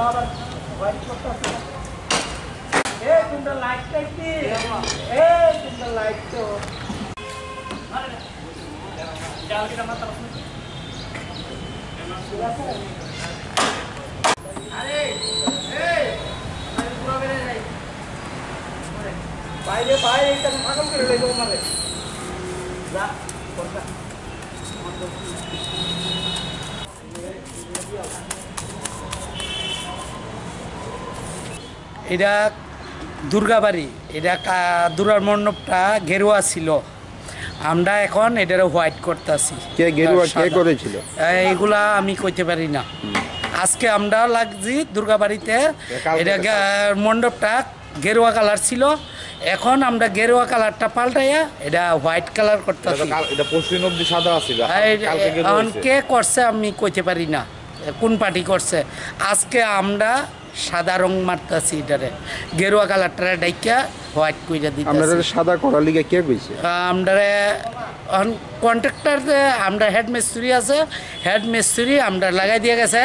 আবার হোয়াইট করতেছে এ তোমরা লাইট কি এ তোমরা লাইট তো ডাল কি মাথা আরে এই আমি পুরো বেরে যাই বাইরে বাইরে এটা পাগল করে লইবো আমারে যা করবা এটা দুর্গাবাড়ি এটা দুর্গার মণ্ডপটা গেরুয়া ছিল আমরা এখন এটার হোয়াইট করতেছি কে গেরুয়া কে করেছিল এগুলা আমি কইতে পারি না আজকে আমরা লাগছি দুর্গাবাড়িতে এটা মণ্ডপটা গেরুয়া কালার ছিল এখন আমরা গেরুয়া কালারটা পাল্টাইয়া এটা হোয়াইট কালার করতেছি এটা পরশুদিন অবধি সাদা ছিল এখন কে করছে আমি কইতে পারি না কোন পার্টি করছে আজকে আমরা সাদা রং মারতেছি এটারে গেরুয়া কালারটা ডাইকা হোয়াইট কইরা দিতেছি আপনাদের সাদা করার লিগে কে কইছে আমরা কন্ট্রাক্টর আমরা হেড মিস্ত্রি আছে হেড মিস্ত্রি আমরা লাগাই দিয়ে গেছে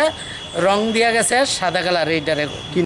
রং দিয়ে গেছে সাদা কালার এইটারে